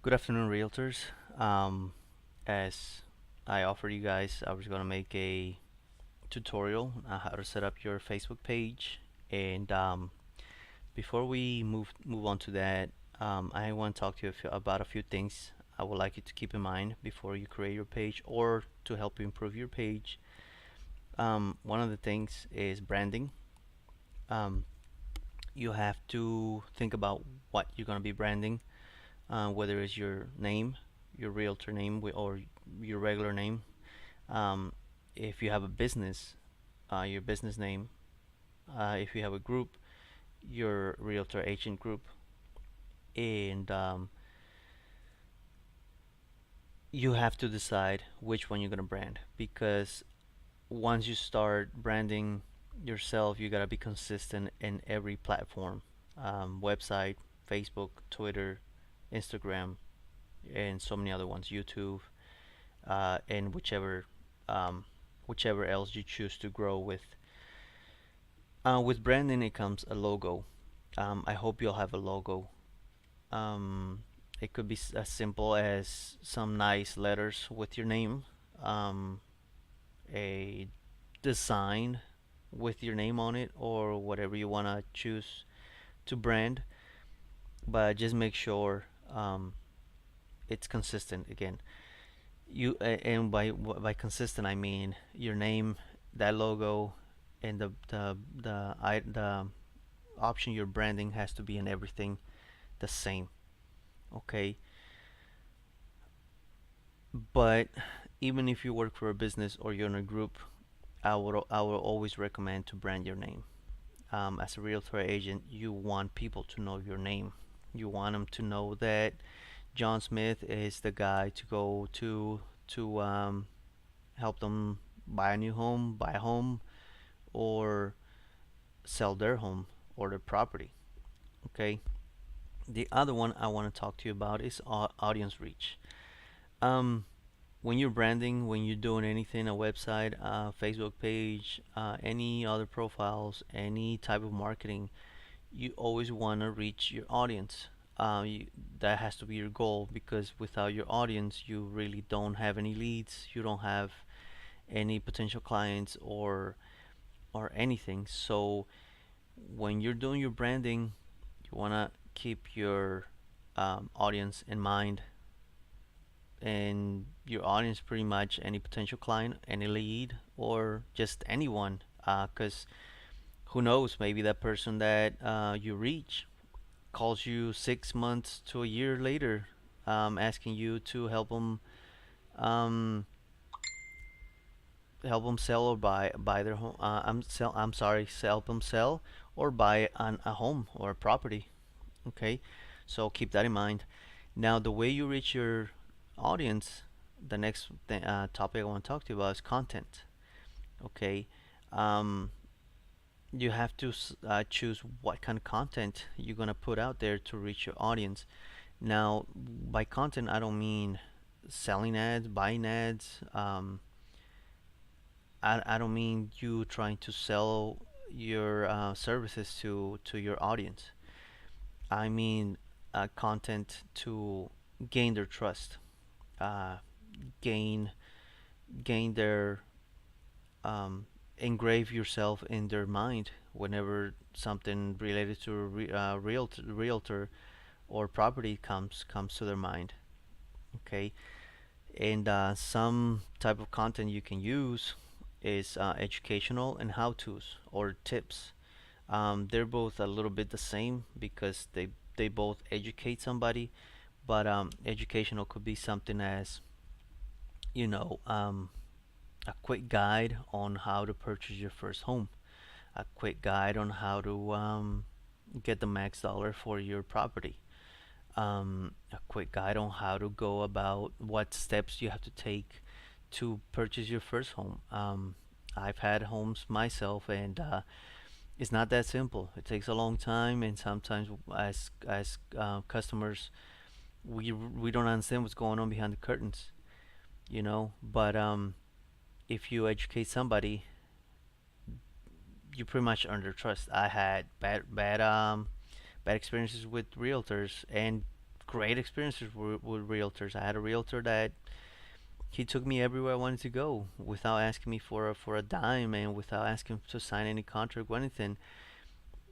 Good afternoon, realtors. As I offered you guys, I was going to make a tutorial on how to set up your Facebook page. And before we move on to that, I want to talk to you about a few things I would like you to keep in mind before you create your page or to help you improve your page. One of the things is branding. Um, you have to think about what you're going to be branding, whether it's your name, your realtor name, or your regular name. Um, if you have a business, your business name. If you have a group, your realtor agent group. And you have to decide which one you're going to brand, because once you start branding yourself, you got to be consistent in every platform, website, Facebook, Twitter, Instagram, and so many other ones, YouTube, and um, whichever else you choose to grow with. With branding, it comes a logo. I hope you'll have a logo. Um, it could be as simple as some nice letters with your name, um, a design with your name on it, or whatever you want to choose to brand. But just make sure it's consistent. Again, and by consistent I mean your name, that logo, and the option you're branding has to be in everything the same. Okay, but even if you work for a business or you're in a group, I would always recommend to brand your name. As a realtor agent, you want people to know your name. You want them to know that John Smith is the guy to go to help them buy a new home, buy a home, or sell their home or their property. Okay. The other one I want to talk to you about is audience reach. Um, when you're branding, when you're doing anything, a website, a Facebook page, any other profiles, any type of marketing, you always want to reach your audience. That has to be your goal, because without your audience, you really don't have any leads. You don't have any potential clients or anything. So when you're doing your branding, you want to keep your audience in mind, and your audience pretty much any potential client, any lead, or just anyone, because who knows, maybe that person that you reach calls you 6 months to a year later, asking you to um, help them sell or buy their home. I'm sorry, help them sell or buy a home or a property. Okay, so keep that in mind. Now, the way you reach your audience, the next topic I want to talk to you about is content. Okay, um, you have to choose what kind of content you're gonna put out there to reach your audience. Now, by content, I don't mean selling ads, buying ads. I don't mean you trying to sell your services to your audience. I mean content to gain their trust, uh, gain gain their engrave yourself in their mind whenever something related to realtor or property comes to their mind. Okay, and some type of content you can use is educational and how-tos or tips. They're both a little bit the same because they both educate somebody, but educational could be something as, you know, a quick guide on how to purchase your first home, a quick guide on how to get the max dollar for your property, a quick guide on how to go about what steps you have to take to purchase your first home. I've had homes myself, and it's not that simple. It takes a long time, and sometimes as customers, we don't understand what's going on behind the curtains, you know. But if you educate somebody, you pretty much earn their trust. I had bad experiences with realtors and great experiences with realtors. I had a realtor that he took me everywhere I wanted to go without asking me for a dime and without asking to sign any contract or anything.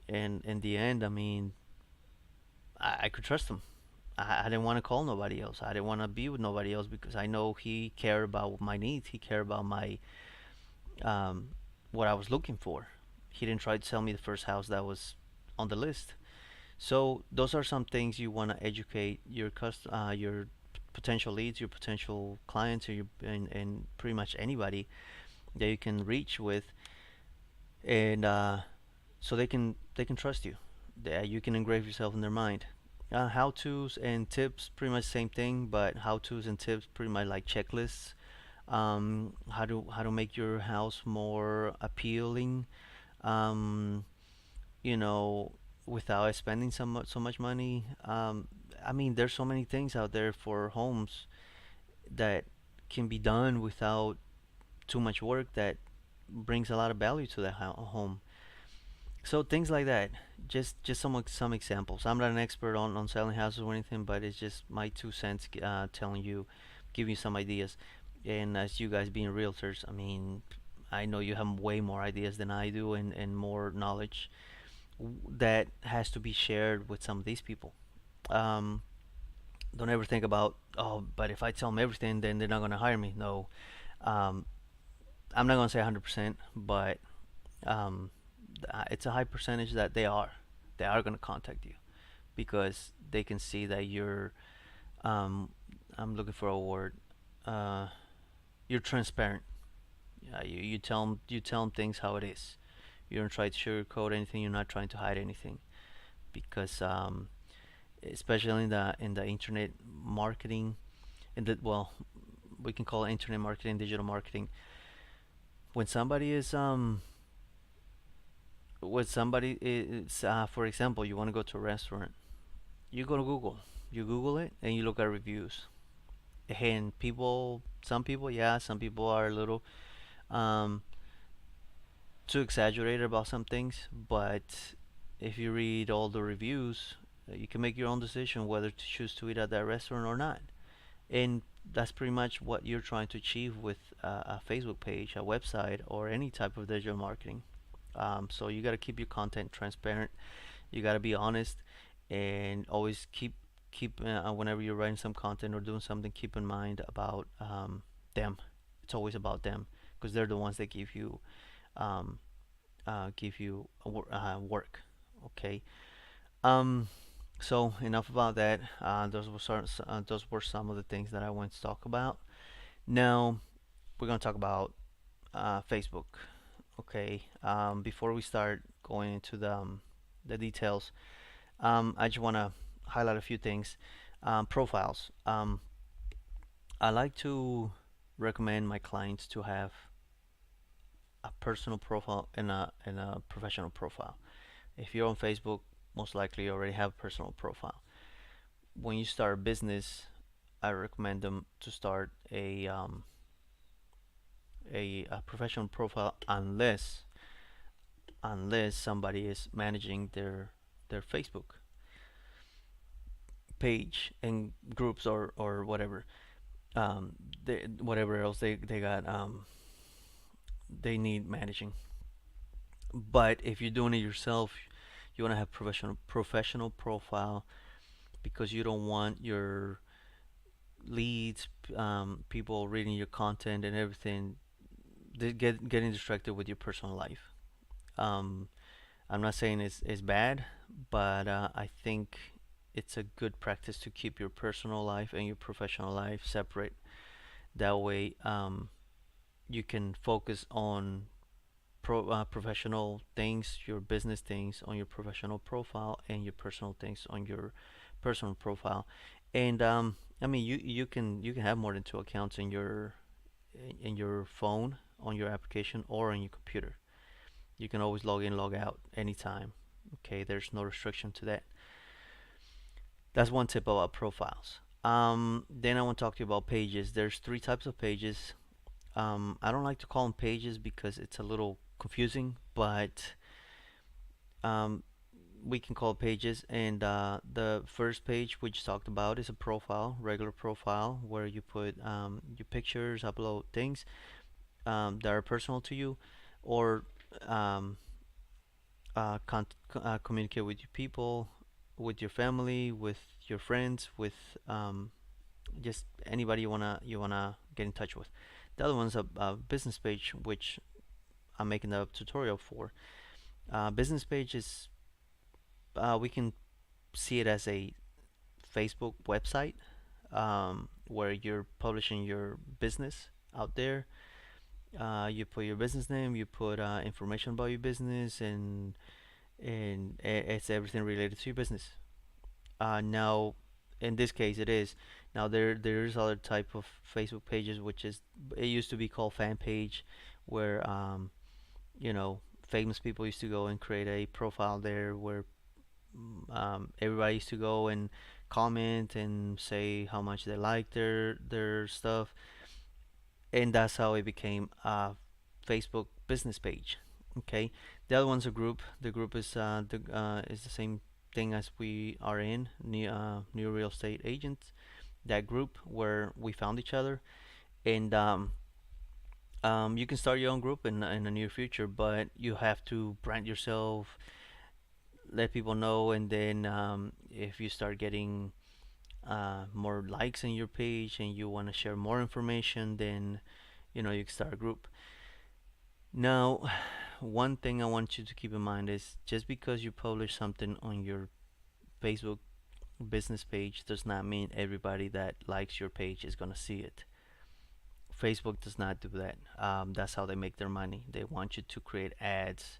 And in the end, I mean, I could trust him. I didn't want to call nobody else. I didn't want to be with nobody else because I know he cared about my needs. He cared about my um, what I was looking for. He didn't try to sell me the first house that was on the list. So those are some things you want to educate your potential leads, your potential clients, or and pretty much anybody that you can reach with, and so they can trust you. That you can engrave yourself in their mind. How tos and tips, pretty much same thing, but how tos and tips, pretty much like checklists. How to make your house more appealing. Um, you know, without spending so much money. I mean, there's so many things out there for homes that can be done without too much work that brings a lot of value to the home. So things like that. Just some examples. I'm not an expert on selling houses or anything, but it's just my 2 cents telling you, giving you some ideas. And as you guys being realtors, I mean, I know you have way more ideas than I do and more knowledge that has to be shared with some of these people. Um, don't ever think about, oh, but if I tell them everything, then they're not going to hire me. No, um, I'm not going to say 100%, but um, it's a high percentage that they are going to contact you because they can see that um, I'm looking for a word, uh, you're transparent. You tell them things how it is. You don't try to sugarcoat anything. You're not trying to hide anything because especially in the internet marketing, well, we can call it internet marketing, digital marketing. When somebody is when somebody is for example, you want to go to a restaurant, you go to Google, you Google it, and you look at reviews. And some people, yeah, some people are a little um, too exaggerated about some things, but if you read all the reviews, you can make your own decision whether to choose to eat at that restaurant or not. And that's pretty much what you're trying to achieve with a Facebook page, a website, or any type of digital marketing. So you got to keep your content transparent. You got to be honest, and always keep whenever you're writing some content or doing something, keep in mind about them. It's always about them because they're the ones that um, give you work. Okay. Um, so enough about that. Those were some of the things that I wanted to talk about. Now we're gonna talk about Facebook. Okay. Before we start going into the details, I just wanna highlight a few things. Profiles. I like to recommend my clients to have a personal profile and a professional profile. If you're on Facebook, most likely you already have a personal profile. When you start a business, I recommend them to start a professional profile unless somebody is managing their Facebook page and groups or whatever whatever else they got they need managing. But if you're doing it yourself, you want to have professional profile because you don't want your leads, people reading your content and everything, they getting distracted with your personal life. Um, I'm not saying it's bad, but I think it's a good practice to keep your personal life and your professional life separate. That way, you can focus on professional things, your business things on your professional profile, and your personal things on your personal profile. And I mean, you can have more than two accounts in your phone, on your application, or on your computer. You can always log in, log out anytime. Okay, there's no restriction to that. That's one tip about profiles. Then I want to talk to you about pages. There's three types of pages. I don't like to call them pages because it's a little confusing, but um, we can call pages, and the first page we just talked about is a profile, regular profile, where you put your pictures, upload things that are personal to you, or um, communicate with your people, with your family, with your friends, with just anybody you wanna get in touch with. The other one's a business page, which I'm making a tutorial for. Business page is we can see it as a Facebook website where you're publishing your business out there. You put your business name, you put information about your business, and it's everything related to your business. Now, in this case, it is. Now there's other type of Facebook pages, which is it used to be called fan page, where you know famous people used to go and create a profile there where everybody used to go and comment and say how much they like their stuff, and that's how it became a Facebook business page. Okay, the other one's a group. The group is the same thing as we are in new real estate agents. That group where we found each other, and you can start your own group in the near future, but you have to brand yourself, let people know, and then if you start getting more likes in your page and you want to share more information, then you can start a group. Now, one thing I want you to keep in mind is just because you publish something on your Facebook business page does not mean everybody that likes your page is going to see it. Facebook does not do that. That's how they make their money. They want you to create ads.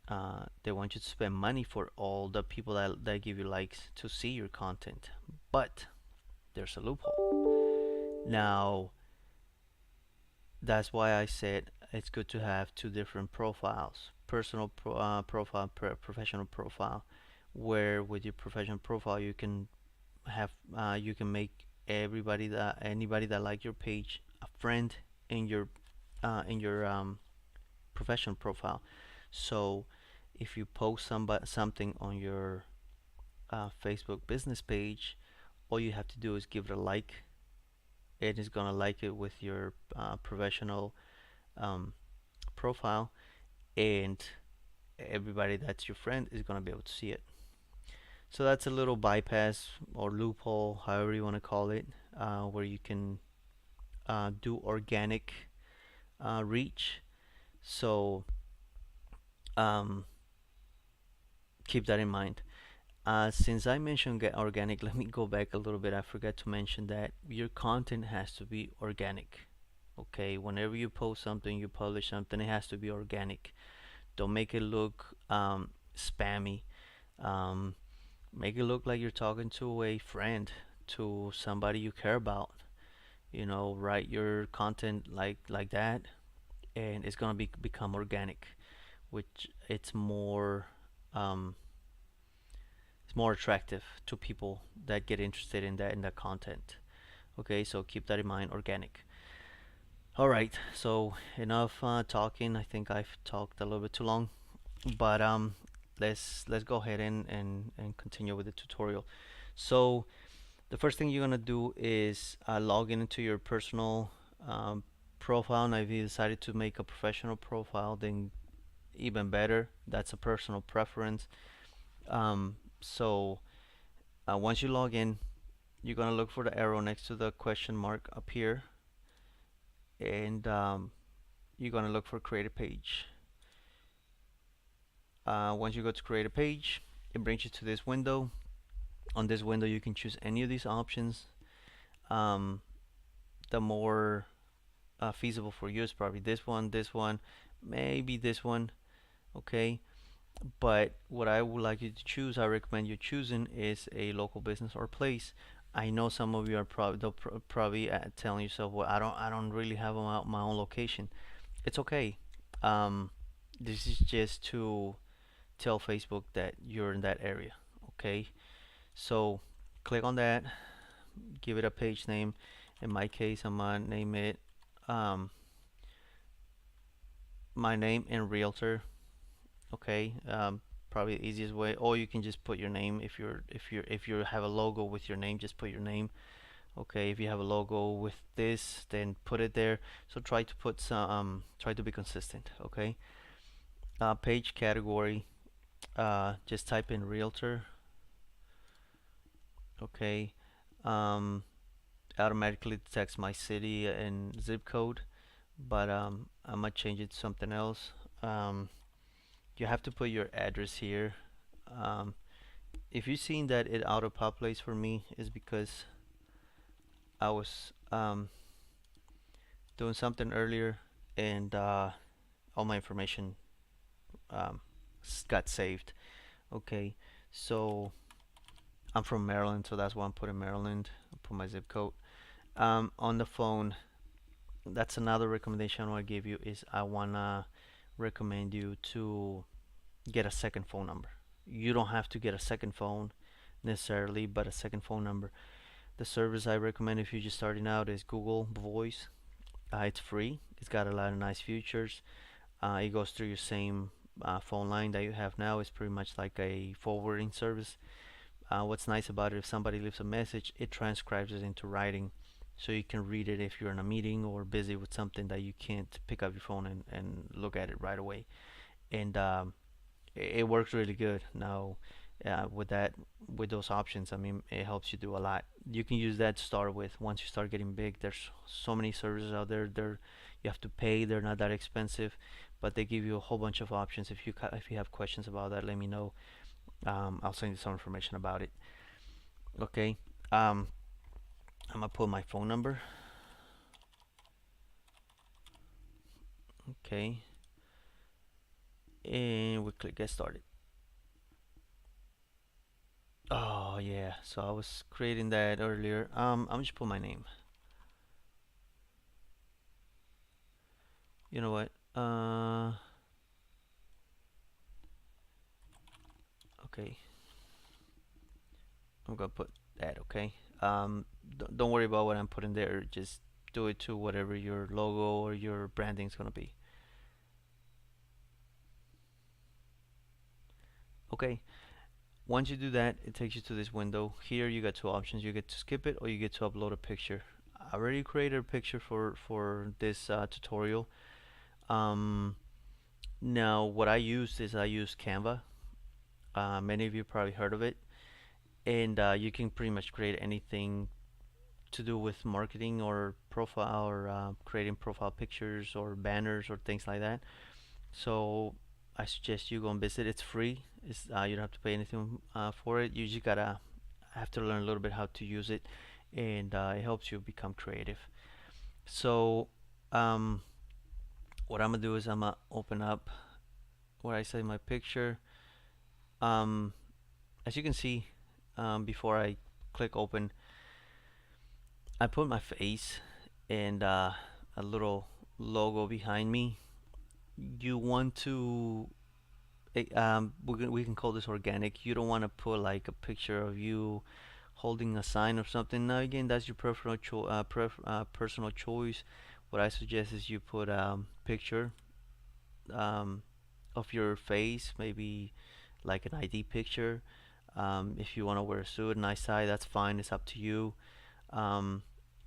They want you to spend money for all the people that give you likes to see your content. But there's a loophole. Now, that's why I said it's good to have two different profiles: personal profile, professional profile. Where with your professional profile you can make anybody that like your page a friend in your professional profile. So if you post something on your Facebook business page, all you have to do is give it a like. It is gonna like it with your professional um, profile, and everybody that's your friend is gonna be able to see it. So that's a little bypass or loophole, however you want to call it, where you can do organic reach. So um, keep that in mind. Since I mentioned get organic, let me go back a little bit. I forgot to mention that your content has to be organic. Okay, whenever you post something, you publish something, it has to be organic. Don't make it look spammy. Um, make it look like you're talking to a friend, to somebody you care about. Write your content like that, and it's gonna become organic, which um, it's more attractive to people that get interested in that content. Okay, so keep that in mind, organic. All right, so enough talking. I think I've talked a little bit too long, but let's go ahead and continue with the tutorial. So the first thing you're gonna do is log in into your personal profile. Now, if you decided to make a professional profile, then even better. That's a personal preference. So once you log in, you're gonna look for the arrow next to the question mark up here, and you're gonna look for create a page. Once you go to create a page, it brings you to this window. On this window, you can choose any of these options. The more feasible for you is probably this one, maybe this one. Okay, but what I would like you to choose, I recommend you choosing, is a local business or place. I know some of you are probably telling yourself, well, I don't really have my own location. It's okay. Um, this is just to tell Facebook that you're in that area. Okay, so click on that, give it a page name. In my case, I'm gonna name it um, my name and realtor. Okay, probably the easiest way. Or you can just put your name. If you have a logo with your name, just put your name. Okay, if you have a logo with this, then put it there. So try to put some, try to be consistent. Okay. Page category. Just type in realtor. Okay. Um, Automatically detects my city and zip code, but I might change it to something else. Um, you have to put your address here. Um, if you've seen that it auto populates for me, is because I was doing something earlier, and all my information um, got saved. Okay, so I'm from Maryland, so that's why I'm putting Maryland. I'll put my zip code. On the phone, that's another recommendation I want to give you is I wanna recommend you to get a second phone number. You don't have to get a second phone necessarily, but a second phone number. The service I recommend if you're just starting out is Google Voice. It's free. It's got a lot of nice features. It goes through your same phone line that you have now. It's pretty much like a forwarding service. What's nice about it, if somebody leaves a message, it transcribes it into writing, so you can read it if you're in a meeting or busy with something that you can't pick up your phone and look at it right away. And it works really good. Now, with that, with those options, I mean, it helps you do a lot. You can use that to start with. Once you start getting big, there's so many services out there. You have to pay. They're not that expensive, but they give you a whole bunch of options. If you have questions about that, let me know. I'll send you some information about it. Okay. Um, I'm gonna put my phone number. Okay. And we click get started. Oh yeah, so I was creating that earlier. I'm just put my name. You know what? Okay. I'm gonna put that. Okay. Don't worry about what I'm putting there. Just do it to whatever your logo or your branding is gonna be. Okay. Once you do that, it takes you to this window. Here you got two options. You get to skip it or you get to upload a picture. I already created a picture for this tutorial. Um, Now what I use is I use Canva. Many of you probably heard of it, and you can pretty much create anything to do with marketing or profile or creating profile pictures or banners or things like that. So I suggest you go and visit. It's free. You don't have to pay anything for it. You just gotta have to learn a little bit how to use it, and it helps you become creative. So um, what I'm gonna do is I'm gonna open up where I say my picture. Um, as you can see, before I click open, I put my face and a little logo behind me. You want to, we can call this organic. You don't want to put like a picture of you holding a sign or something. Now again, that's your personal choice. What I suggest is you put a picture um, of your face, maybe like an ID picture. If you want to wear a suit, nice tie, that's fine. It's up to you. Um,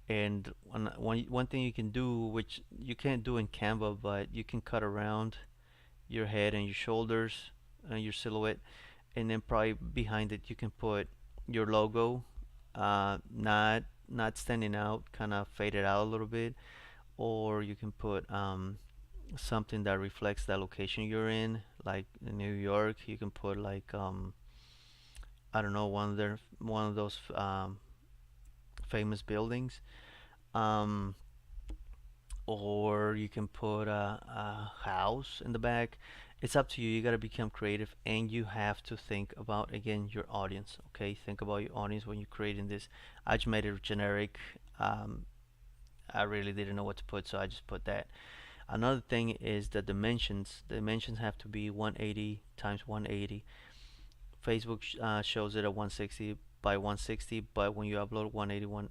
and one thing you can do, which you can't do in Canva, but you can cut around your head and your shoulders and your silhouette, and then probably behind it you can put your logo, not standing out, kind of faded out a little bit, or you can put something that reflects the location you're in, like in New York. You can put like I don't know, one of those famous buildings, um, or you can put a house in the back. It's up to you. You got to become creative, and you have to think about again your audience. Okay, think about your audience when you're creating this. I just made it generic. Um, I really didn't know what to put, so I just put that. Another thing is the dimensions. The dimensions have to be 180 times 180. Facebook shows it at 160 by 160, but when you upload 181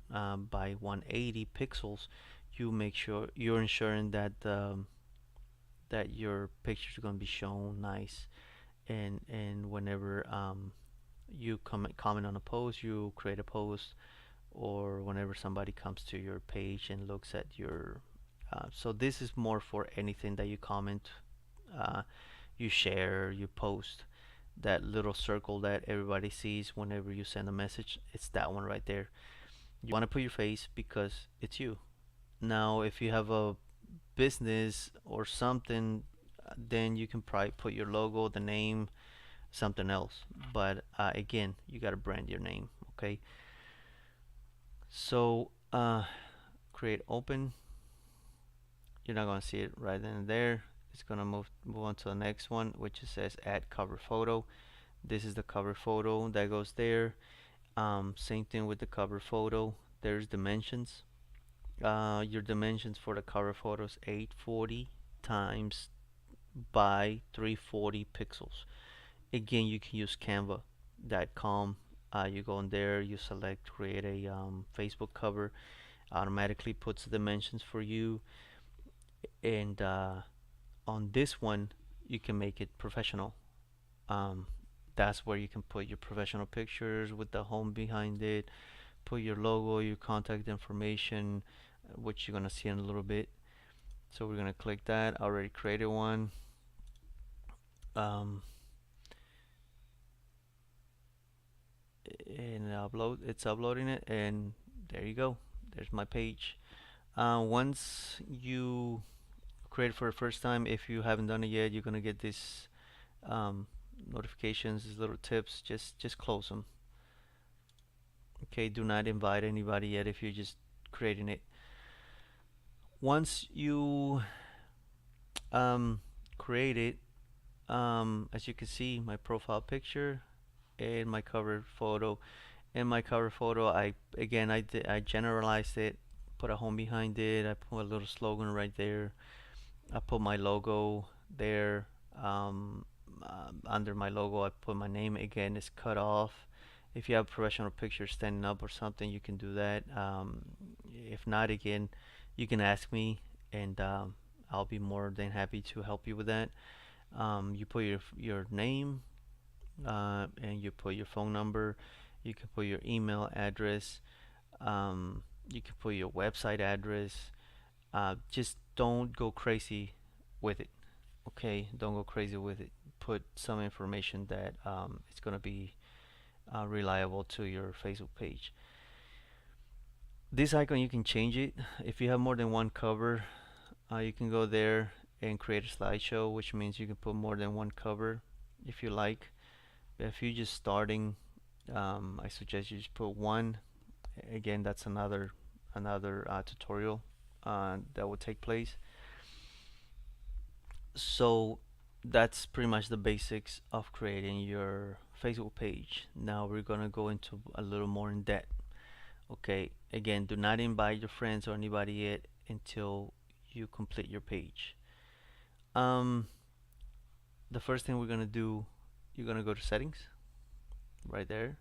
by 180 pixels, you make sure you're ensuring that that your picture is going to be shown nice and whenever you comment on a post, you create a post, or whenever somebody comes to your page and looks at your so this is more for anything that you comment, uh, you share, you post. That little circle that everybody sees whenever you send a message, it's that one right there. You want to put your face because it's you. Now, if you have a business or something, then you can probably put your logo, the name, something else. But again, you got to brand your name. Okay. So create open. You're not gonna see it right then and there. It's gonna move on to the next one, which it says add cover photo. This is the cover photo that goes there. Same thing with the cover photo. There's dimensions. Your dimensions for the cover photo is 840 times by 340 pixels. Again, you can use canva.com. You go in there, you select create a Facebook cover, automatically puts the dimensions for you, and on this one you can make it professional. Um, that's where you can put your professional pictures with the home behind it, put your logo, your contact information, which you're gonna see in a little bit. So we're gonna click that. I already created one. Um, and it's uploading it, and there you go. There's my page. Once you create it for the first time, if you haven't done it yet, you're gonna get this um, notifications, these little tips. Just close them. Okay, do not invite anybody yet if you're just creating it. Once you um, create it, as you can see, my profile picture and my cover photo. In my cover photo, I generalized it, put a home behind it. I put a little slogan right there. I put my logo there. Um, Under my logo, I put my name. Again, it's cut off. If you have professional pictures standing up or something, you can do that. If not, again, you can ask me, and I'll be more than happy to help you with that. You put your name, and you put your phone number. You can put your email address. You can put your website address. Just don't go crazy with it. Okay, don't go crazy with it. Put some information that is going to be reliable to your Facebook page. This icon, you can change it. If you have more than one cover, you can go there and create a slideshow, which means you can put more than one cover if you like. If you're just starting, I suggest you just put one. Again, that's another tutorial that will take place. So that's pretty much the basics of creating your Facebook page. Now we're gonna go into a little more in depth. Okay, again, do not invite your friends or anybody yet until you complete your page. Um, the first thing we're gonna do, you're gonna go to settings right there.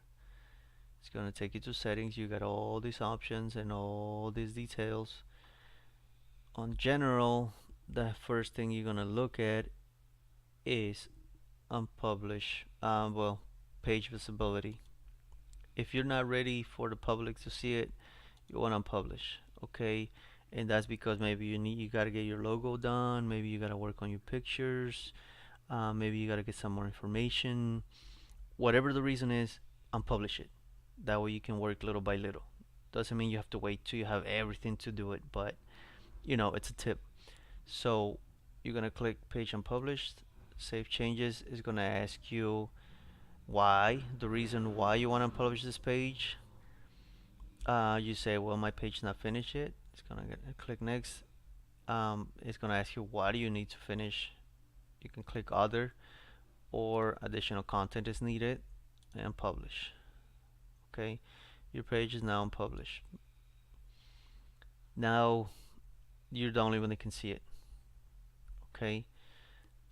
It's gonna take you to settings. You got all these options and all these details. On general, the first thing you're gonna look at is unpublish, well, page visibility. If you're not ready for the public to see it, you want to unpublish, okay? And that's because maybe you gotta get your logo done, maybe you gotta work on your pictures, maybe you gotta get some more information. Whatever the reason is, unpublish it. That way you can work little by little. Doesn't mean you have to wait till you have everything to do it, but it's a tip. So you're gonna click page unpublished, save changes. Is gonna ask you why, the reason why you want to publish this page. You say, well, my page is not finished yet. It's gonna click next. It's gonna ask you why do you need to finish. You can click other, or additional content is needed, and publish. Okay, your page is now unpublished. Now you're the only one that can see it. Okay.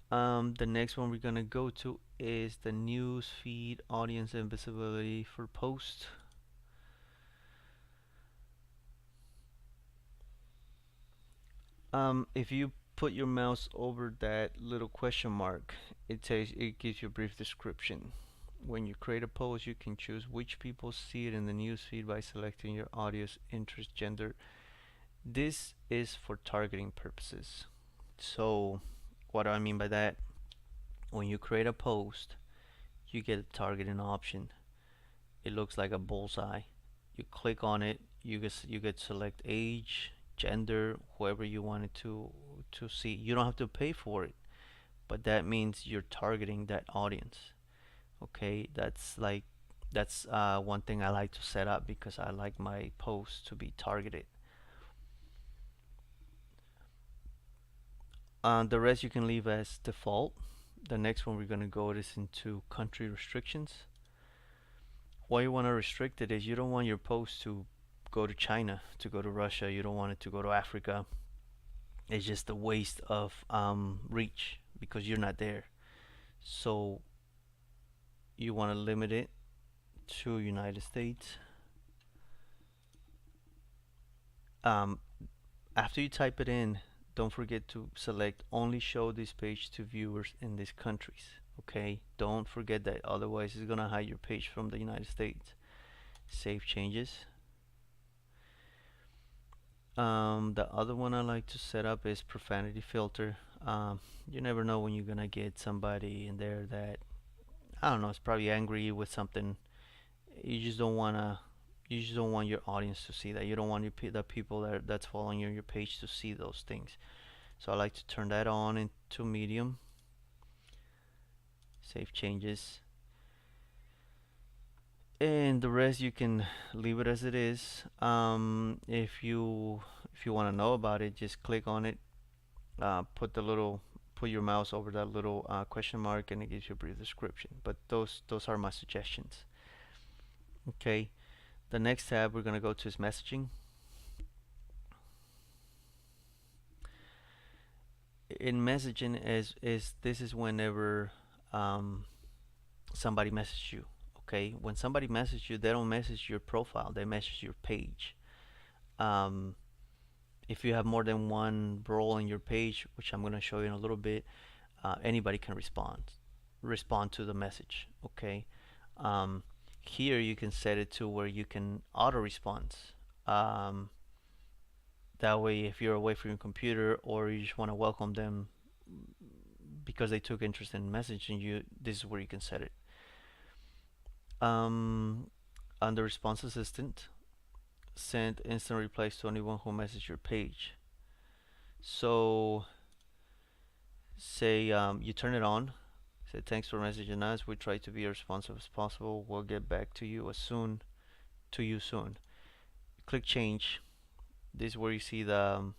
The next one we're gonna go to is the news feed audience and visibility for post. If you put your mouse over that little question mark, it gives you a brief description. When you create a post, you can choose which people see it in the newsfeed by selecting your audience, interest, gender. This is for targeting purposes. So, what do I mean by that? When you create a post, you get a targeting option. It looks like a bullseye. You click on it, you get select age, gender, whoever you want it to see. You don't have to pay for it, but that means you're targeting that audience. Okay, that's one thing I like to set up because I like my posts to be targeted. The rest you can leave as default. The next one we're gonna go is into country restrictions. Why you want to restrict it is you don't want your post to go to China, to go to Russia. You don't want it to go to Africa. It's just a waste of reach because you're not there. So you want to limit it to United States. Um, After you type it in, don't forget to select only show this page to viewers in these countries. Okay, don't forget that, otherwise it's gonna hide your page from the United States. Save changes. The other one I like to set up is profanity filter. You never know when you're gonna get somebody in there that, I don't know, is probably angry with something. You just don't wanna. You just don't want your audience to see that. You don't want the people that's following your page to see those things. So I like to turn that on into medium. Save changes. And the rest you can leave it as it is. If you want to know about it, just click on it. Put your mouse over that little question mark, and it gives you a brief description. But those are my suggestions. Okay. The next tab we're gonna go to is messaging. In messaging is this is whenever somebody messages you. Okay, when somebody messages you, they don't message your profile; they message your page. Um, if you have more than one role in your page, which I'm gonna show you in a little bit, anybody can respond to the message. Okay. Um, Here you can set it to where you can auto response. Um, that way, if you're away from your computer or you just want to welcome them because they took interest in messaging you, this is where you can set it. Um, Under response assistant, send instant replies to anyone who messaged your page. So say you turn it on. Say thanks for messaging us. We try to be as responsive as possible. We'll get back to you soon. Click change. This is where you see the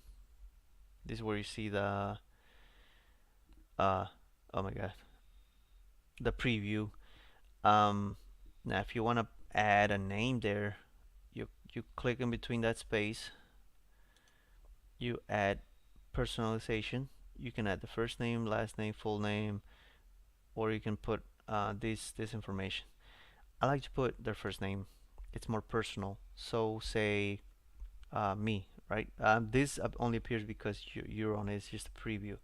uh oh my god, the preview. Um, Now if you want to add a name there, you click in between that space. You add personalization. You can add the first name, last name, full name, or you can put this information. I like to put their first name. It's more personal. So say me, right? This only appears because you're on it. It's just a preview.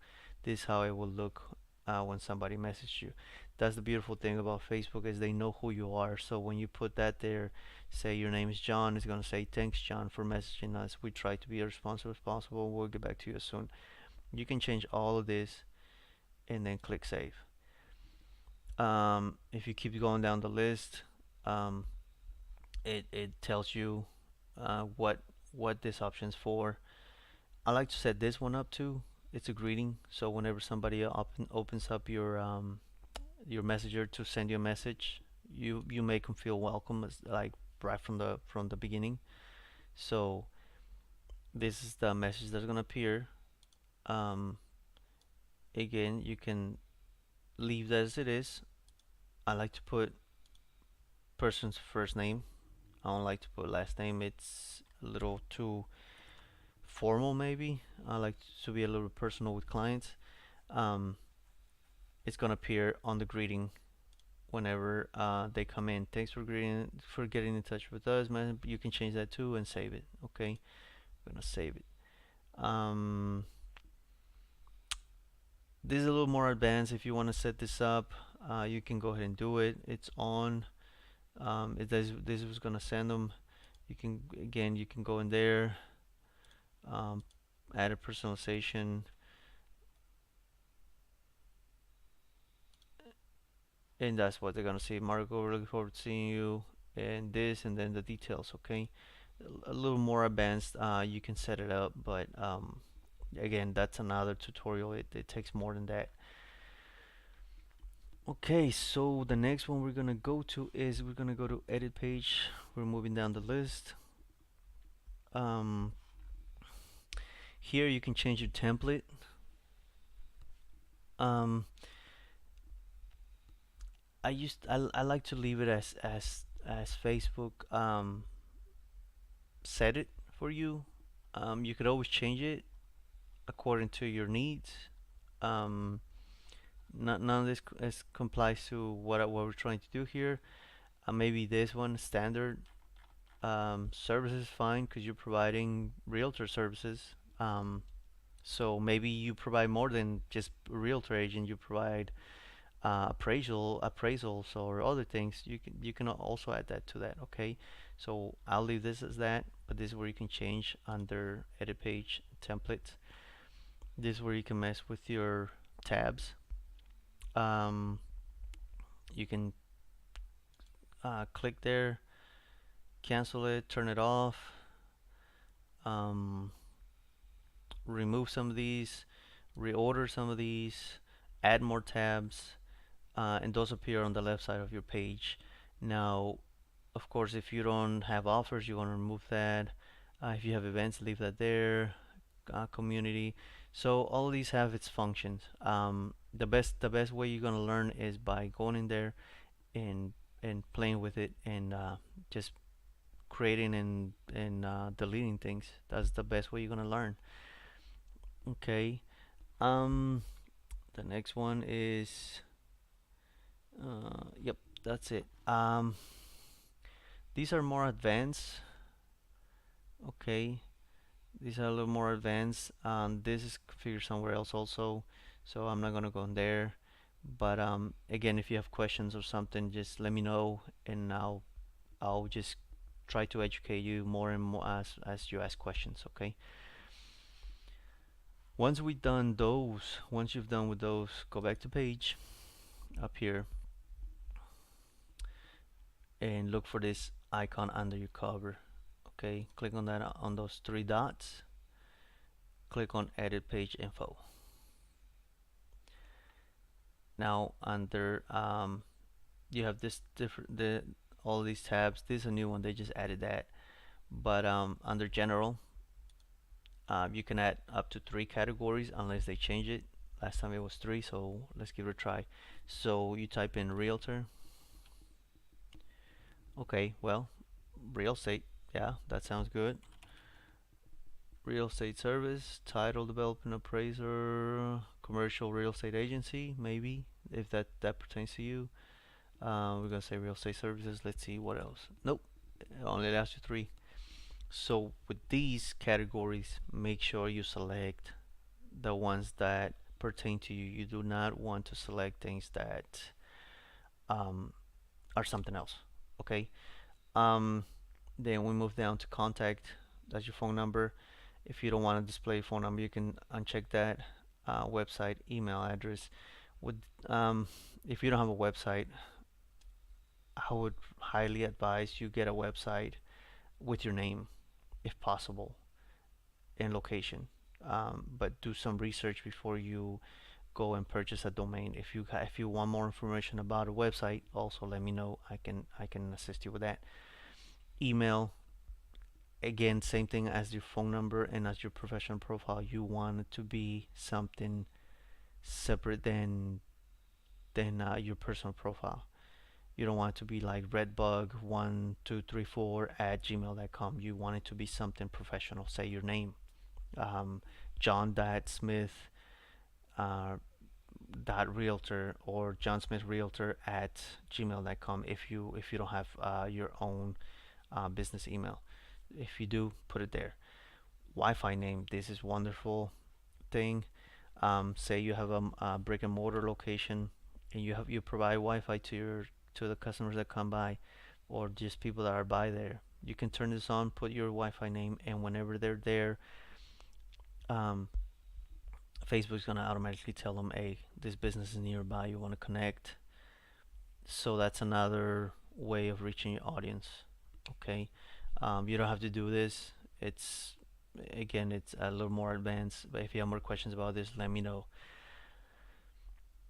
This is how it will look when somebody messages you. That's the beautiful thing about Facebook is they know who you are. So when you put that there, say your name is John, it's gonna say thanks John for messaging us. We try to be as responsive as possible. We'll get back to you soon. You can change all of this and then click save. If you keep going down the list, um, it tells you what this option is for. I like to set this one up too. It's a greeting, so whenever somebody opens up your messenger to send you a message, you make them feel welcome, as, like right from the beginning. So this is the message that's gonna appear. Um, Again, you can leave that as it is. I like to put person's first name. I don't like to put last name. It's a little too formal, maybe. I like to be a little personal with clients. Um, it's gonna appear on the greeting whenever they come in. Thanks for getting in touch with us, man. You can change that too and save it. Okay, I'm gonna save it. Um, This is a little more advanced. If you want to set this up, you can go ahead and do it. It's on. This was gonna send them. You can again, you can go in there, um, add a personalization, and that's what they're gonna see. Marco, looking forward to seeing you, and this, and then the details. Okay, a little more advanced. You can set it up, but again, that's another tutorial. It takes more than that. Okay, so the next one we're gonna go to is we're gonna go to edit page. We're moving down the list. Um, Here you can change your template. Um, I like to leave it as Facebook set it for you. You could always change it according to your needs. Um, None of this complies to what we're trying to do here. Maybe this one standard services fine because you're providing realtor services. So maybe you provide more than just realtor agent. You provide appraisals or other things. You can also add that to that. Okay, so I'll leave this as that, but this is where you can change under edit page templates. This is where you can mess with your tabs. Um, you can click there, cancel it, turn it off, um, remove some of these, reorder some of these, add more tabs, and those appear on the left side of your page. Now, of course, if you don't have offers, you want to remove that. If you have events, leave that there. Community. So all of these have its functions. The best way you're gonna learn is by going in there and playing with it and just creating and deleting things. That's the best way you're gonna learn. Okay. Um, the next one is yep, that's it. These are more advanced. Okay, these are a little more advanced. This is configured somewhere else also, so I'm not gonna go in there. But again, if you have questions or something, just let me know, and I'll just try to educate you more and more as you ask questions. Okay. Once you've done with those, go back to page up here and look for this icon under your cover. Okay, click on that on those three dots. Click on edit page info. Now under you have this different all these tabs. This is a new one. They just added that. But under general, you can add up to 3 categories unless they change it. Last time it was 3, so let's give it a try. So you type in realtor. Okay, well, real estate. Yeah, that sounds good. Real estate service, title development appraiser, commercial real estate agency, maybe if that pertains to you. We're gonna say real estate services. Let's see what else. Nope, it only allows you 3. So with these categories, make sure you select the ones that pertain to you. You do not want to select things that um, are something else. Okay. Um, then we move down to contact. That's your phone number. If you don't want to display your phone number, you can uncheck that. Website, email address. Would if you don't have a website, I would highly advise you get a website with your name, if possible, and location. But do some research before you go and purchase a domain. If you want more information about a website, also let me know. I can assist you with that. Email, again, same thing as your phone number and as your professional profile. You want it to be something separate than your personal profile. You don't want it to be like redbug1234 at gmail.com. You want it to be something professional. Say your name, John Smith dot realtor or John Smith Realtor at gmail.com. If you don't have your own business email, if you do, put it there. Wi-Fi name. This is wonderful thing. Say you have a brick and mortar location, and you provide Wi-Fi to the customers that come by, or just people that are by there. You can turn this on, put your Wi-Fi name, and whenever they're there, um, Facebook's gonna automatically tell them, "Hey, this business is nearby. You want to connect." So that's another way of reaching your audience. Okay, you don't have to do this. It's again, it's a little more advanced. But if you have more questions about this, let me know.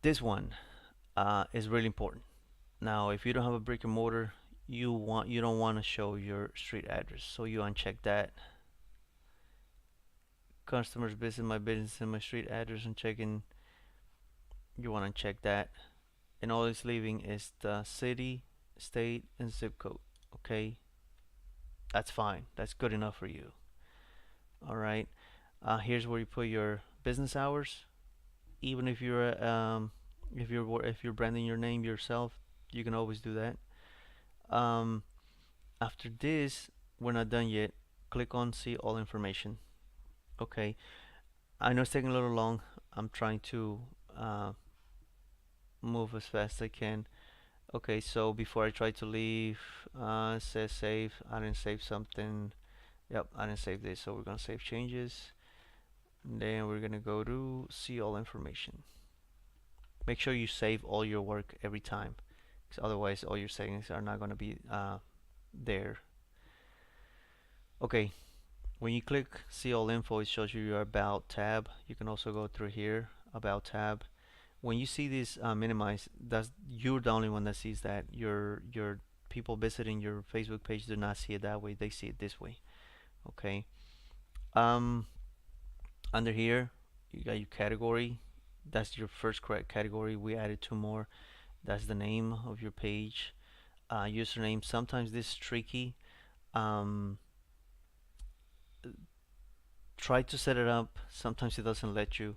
This one is really important. Now, if you don't have a brick and mortar, you don't want to show your street address, so you uncheck that. Customers visit my business and my street address and checking. You want to check that, and all it's leaving is the city, state, and zip code. Okay, that's fine. That's good enough for you. All right. Here's where you put your business hours. Even if you're branding your name yourself, you can always do that. Um, After this, we're not done yet. Click on see all information. Okay. I know it's taking a little long. I'm trying to uh, move as fast as I can. Okay, so before I try to leave, it says save. I didn't save something. Yep, I didn't save this, so we're gonna save changes. And then we're gonna go to see all information. Make sure you save all your work every time, because otherwise all your settings are not gonna be there. Okay, when you click see all info, it shows you your about tab. You can also go through here, about tab. When you see this minimize, that's you're the only one that sees that. Your people visiting your Facebook page do not see it that way. They see it this way. Okay. Um, Under here, you got your category. That's your first correct category. We added two more. That's the name of your page. Username. Sometimes this is tricky. Um, Try to set it up. Sometimes it doesn't let you.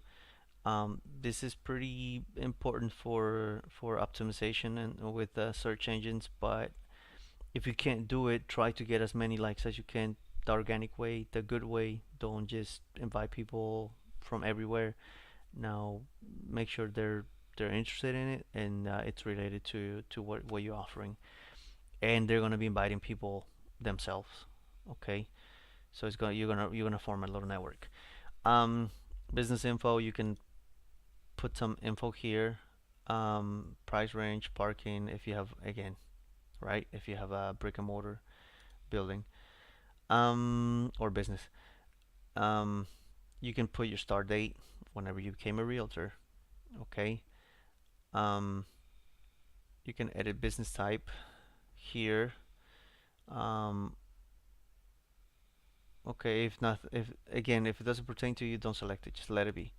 This is pretty important for optimization and with search engines. But if you can't do it, try to get as many likes as you can. The organic way, the good way. Don't just invite people from everywhere. Now, make sure they're interested in it and it's related to what you're offering, and they're gonna be inviting people themselves. Okay, so it's gonna you're gonna form a little network. Um, Business info, you can put some info here. Price range, parking, if you have again, right? If you have a brick and mortar building, or business. Um, you can put your start date whenever you became a realtor. Okay. Um, you can edit business type here. Um, okay, if not, if again, if it doesn't pertain to you, don't select it. Just let it be.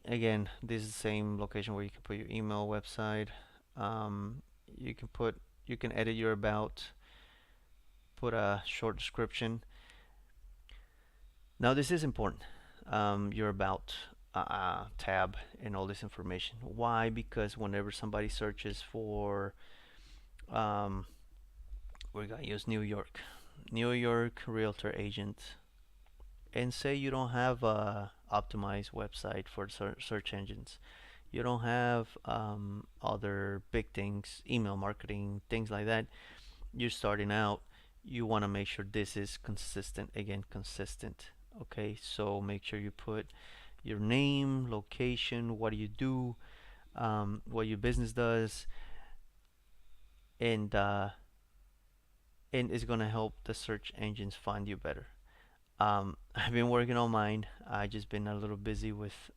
Again, this is the same location where you can put your email, website. Um, you can put, you can edit your about, put a short description. Now this is important. Your about tab and all this information. Why? Because whenever somebody searches for, um, we're gonna use New York realtor agent, and say you don't have a optimized website for search engines. You don't have other big things, email marketing, things like that. You're starting out. You want to make sure this is consistent. Again, consistent. Okay, so make sure you put your name, location, what do you do, what your business does, and it's gonna help the search engines find you better. I've been working on mine. I just been a little busy with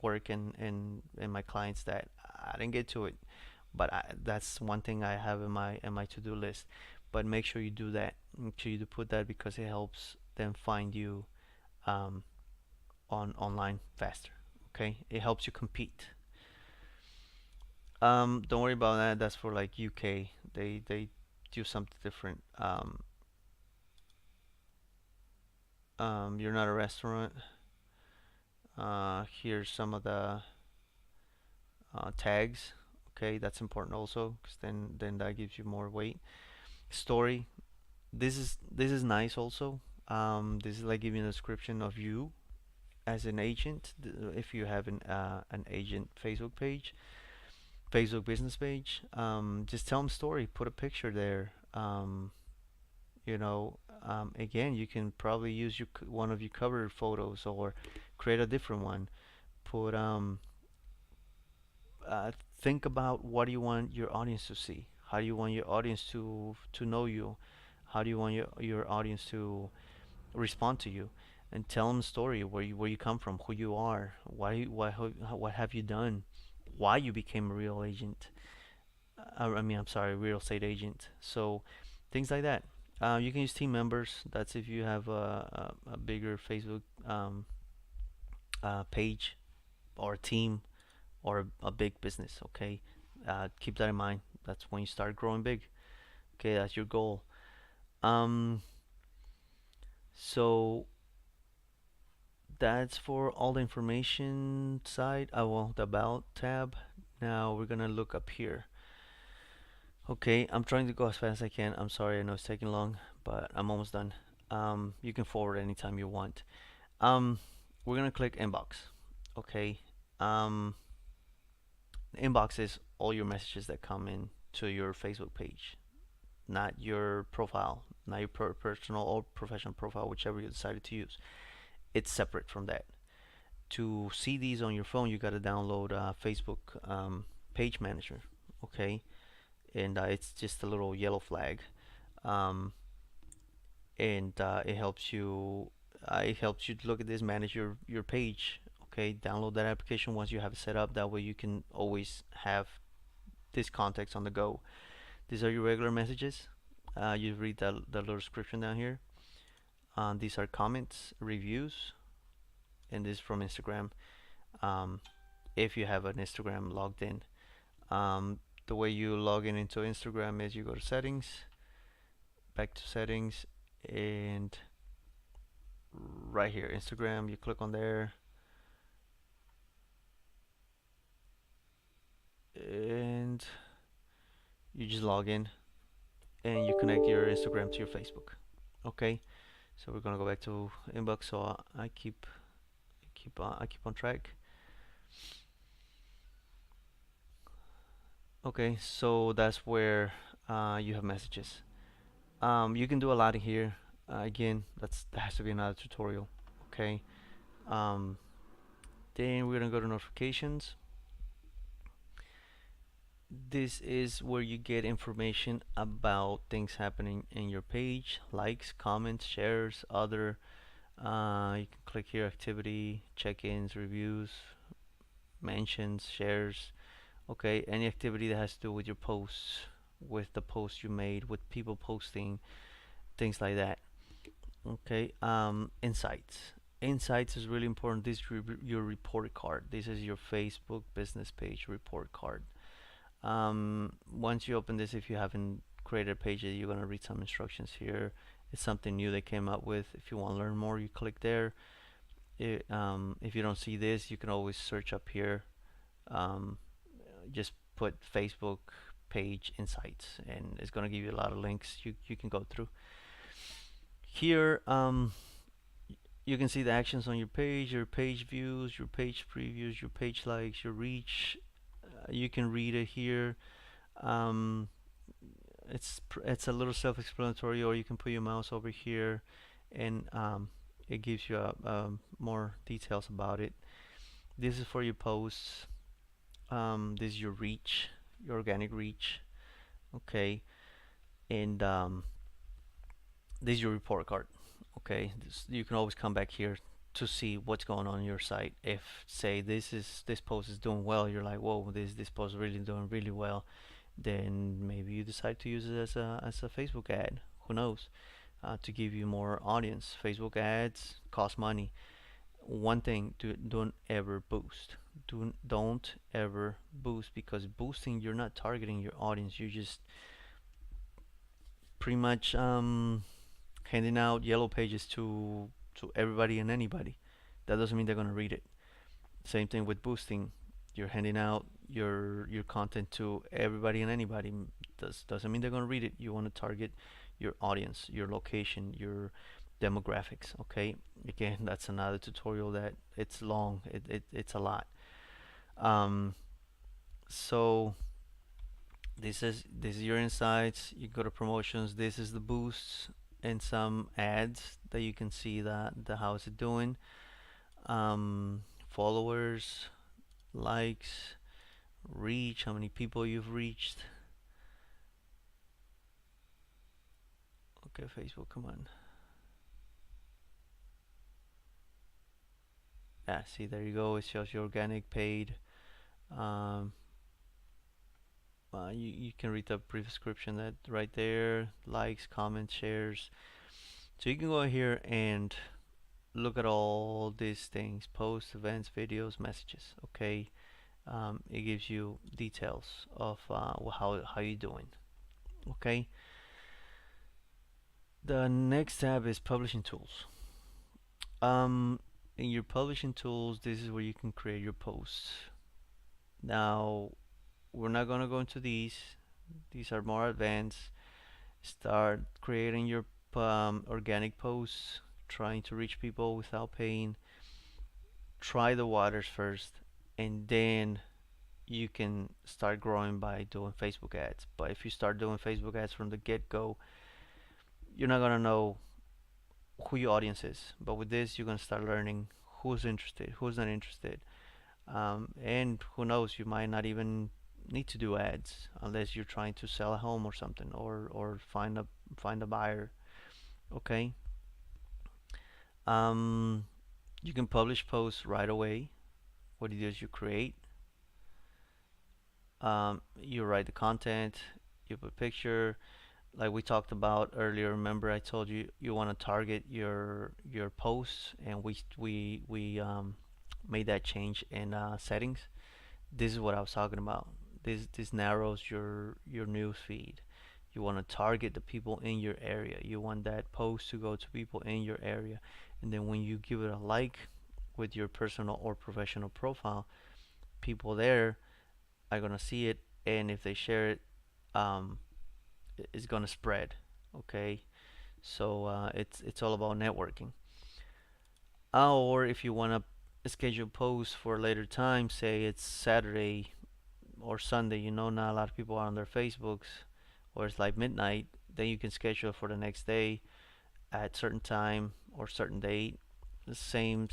work and my clients that I didn't get to it. But that's one thing I have in my to-do list. But make sure you do that. Make sure you do put that because it helps them find you um, on online faster. Okay, it helps you compete. Don't worry about that. That's for like UK. They do something different. You're not a restaurant. Here's some of the tags. Okay, that's important also because then that gives you more weight. Story. This is nice also. This is like giving a description of you. as an agent, if you have an agent Facebook page, Facebook business page, just tell them story, put a picture there. You know, again, you can probably use one of your cover photos or create a different one. Put think about what do you want your audience to see? How do you want your audience to know you? How do you want your audience to respond to you? And tell them a story where you come from, who you are, what have you done, why you became a real agent. I mean, I'm sorry, real estate agent. So things like that. You can use team members. That's if you have a bigger Facebook page or a team or a big business. Okay, keep that in mind. That's when you start growing big. Okay, that's your goal. Um, so that's for all the information side. Well, the about tab. Now we're gonna look up here. Okay, I'm trying to go as fast as I can. I'm sorry, I know it's taking long, but I'm almost done. You can forward anytime you want. Um, we're gonna click inbox. Okay. Um, inbox is all your messages that come in to your Facebook page, not your profile, not your personal or professional profile, whichever you decided to use. It's separate from that. To see these on your phone, you got to download Facebook Page Manager. Okay, and it's just a little yellow flag, um, and it helps you to look at this, manage your page. Okay, download that application once you have it set up. That way you can always have this context on the go. These are your regular messages. You read the little description down here. These are comments, reviews, and this is from Instagram. Um, if you have an Instagram logged in, the way you log in into Instagram is you go to settings, back to settings, and right here, Instagram, you click on there, and you just log in, and you connect your Instagram to your Facebook. Okay, so we're gonna go back to inbox. So I keep on track. Okay, so that's where you have messages. You can do a lot in here. Again, that has to be another tutorial. Okay. Um, then we're gonna go to notifications. This is where you get information about things happening in your page, likes, comments, shares, other. You can click here, activity, check-ins, reviews, mentions, shares. Okay, any activity that has to do with your posts, with the posts you made, with people posting, things like that. Okay, insights. Insights is really important. This is your report card. This is your Facebook business page report card. Once you open this, if you haven't created a page yet, you're gonna read some instructions here. It's something new they came up with. If you want to learn more, you click there. If you don't see this, you can always search up here. Um, just put Facebook page insights, and it's gonna give you a lot of links you can go through. Here, you can see the actions on your page views, your page previews, your page likes, your reach. You can read it here. Um, it's a little self-explanatory, or you can put your mouse over here, and it gives you more details about it. This is for your posts. This is your reach, your organic reach. Okay, and this is your report card. Okay, you can always come back here to see what's going on your site. If say this post is doing well, you're like, whoa, this post is really doing really well, then maybe you decide to use it as a Facebook ad. Who knows? To give you more audience. Facebook ads cost money. One thing, don't ever boost. Don't ever boost, because boosting, you're not targeting your audience. You're just pretty much handing out yellow pages to everybody and anybody. That doesn't mean they're gonna read it. Same thing with boosting. You're handing out your content to everybody and anybody. Doesn't mean they're gonna read it. You want to target your audience, your location, your demographics. Okay, again, that's another tutorial that it's long. It's a lot. Um, so this is your insights. You go to promotions. This is the boosts and some ads that you can see that the how is it doing. Followers, likes, reach, how many people you've reached. Okay, Facebook, come on. Yeah, see, there you go. It shows you organic, paid. Um, you can read the brief description that right there, likes, comments, shares. So you can go here and look at all these things, posts, events, videos, messages. Okay, it gives you details of how you doing. Okay, the next tab is publishing tools. Um, in your publishing tools, this is where you can create your posts. Now, we're not gonna go into these. These are more advanced. Start creating your organic posts, trying to reach people without paying. Try the waters first, and then you can start growing by doing Facebook ads. But if you start doing Facebook ads from the get-go, you're not gonna know who your audience is. But with this, you're gonna start learning who's interested, who's not interested, and who knows, you might not even need to do ads unless you're trying to sell a home or something, or find a buyer. Okay. Um, you can publish posts right away. What you do is you create, you write the content, you put picture, like we talked about earlier. Remember, I told you you want to target your posts, and we made that change in settings. This is what I was talking about. This narrows your news feed. You want to target the people in your area. You want that post to go to people in your area, and then when you give it a like with your personal or professional profile, people there are gonna see it, and if they share it, um, it's gonna spread. Okay, so it's all about networking. Or if you wanna schedule posts for a later time, say it's Saturday or Sunday, not a lot of people are on their Facebooks, or it's like midnight, then you can schedule for the next day at certain time or certain date. The same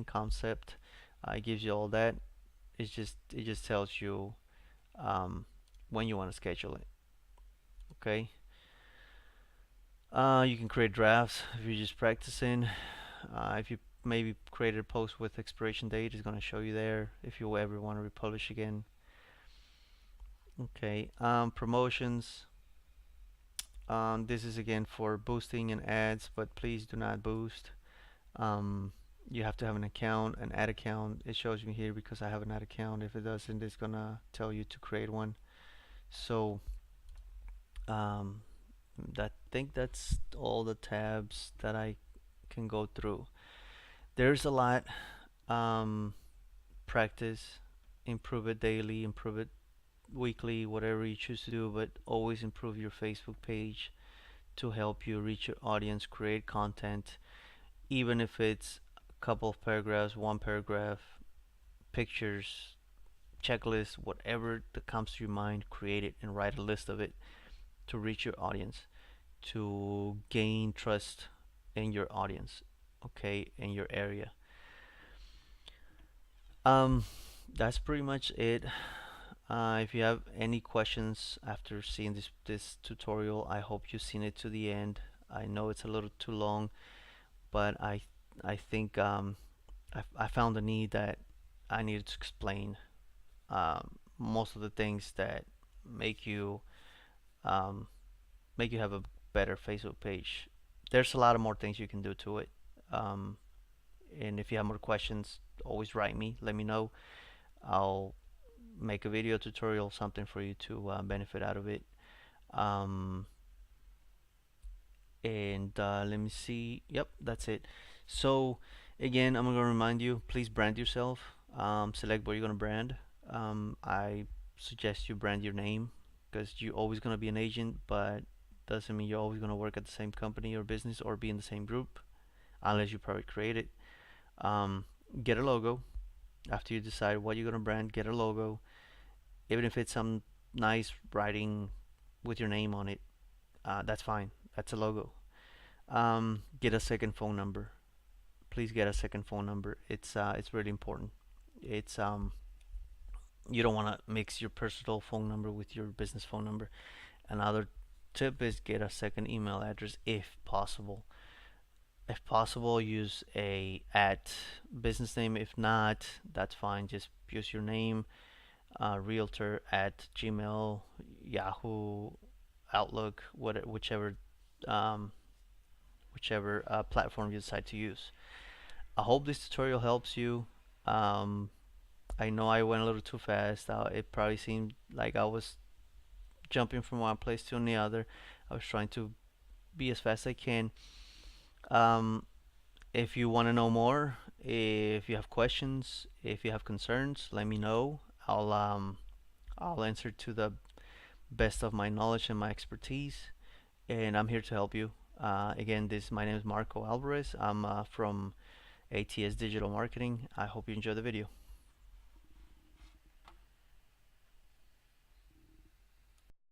concept. It gives you all that. It just tells you um, when you want to schedule it. Okay. You can create drafts if you're just practicing. If you maybe created a post with expiration date, it's going to show you there if you ever want to republish again. Okay. Promotions. This is again for boosting and ads, but please do not boost. Um, you have to have an account, an ad account. It shows me here because I have an ad account. If it doesn't, it's gonna tell you to create one. So um, that think that's all the tabs that I can go through. There's a lot. Um, Practice, improve it daily, improve it weekly, whatever you choose to do, but always improve your Facebook page to help you reach your audience, create content, even if it's a couple of paragraphs, one paragraph, pictures, checklist, whatever that comes to your mind, create it and write a list of it to reach your audience, to gain trust in your audience, okay, in your area. Um, that's pretty much it. If you have any questions after seeing this tutorial, I hope you've seen it to the end. I know it's a little too long, but I think I found a need that I needed to explain most of the things that make you um, make you have a better Facebook page. There's a lot of more things you can do to it. Um, and if you have more questions, always write me. Let me know. I'll make a video tutorial, something for you to benefit out of it. Um, and let me see. Yep, that's it. So again, I'm gonna remind you, please brand yourself. Select what you're gonna brand. I suggest you brand your name because you're always gonna be an agent, but Doesn't mean you're always going to work at the same company or business or be in the same group unless you probably create it. Um, get a logo. After you decide what you're going to brand, get a logo. Even if it's some nice writing with your name on it, that's fine. That's a logo. Get a second phone number. Please get a second phone number. It's really important. It's You don't want to mix your personal phone number with your business phone number. Another tip is get a second email address if possible. If possible, use a at business name. If not, that's fine. Just use your name, realtor at Gmail, Yahoo, Outlook, um, whichever platform you decide to use. I hope this tutorial helps you. Um, I know I went a little too fast. It probably seemed like I was jumping from one place to the other. I was trying to be as fast as I can. Um, if you want to know more, if you have questions, if you have concerns, let me know. I'll answer to the best of my knowledge and my expertise, and I'm here to help you. Again, my name is Marco Alvarez. I'm from ATS Digital Marketing. I hope you enjoy the video.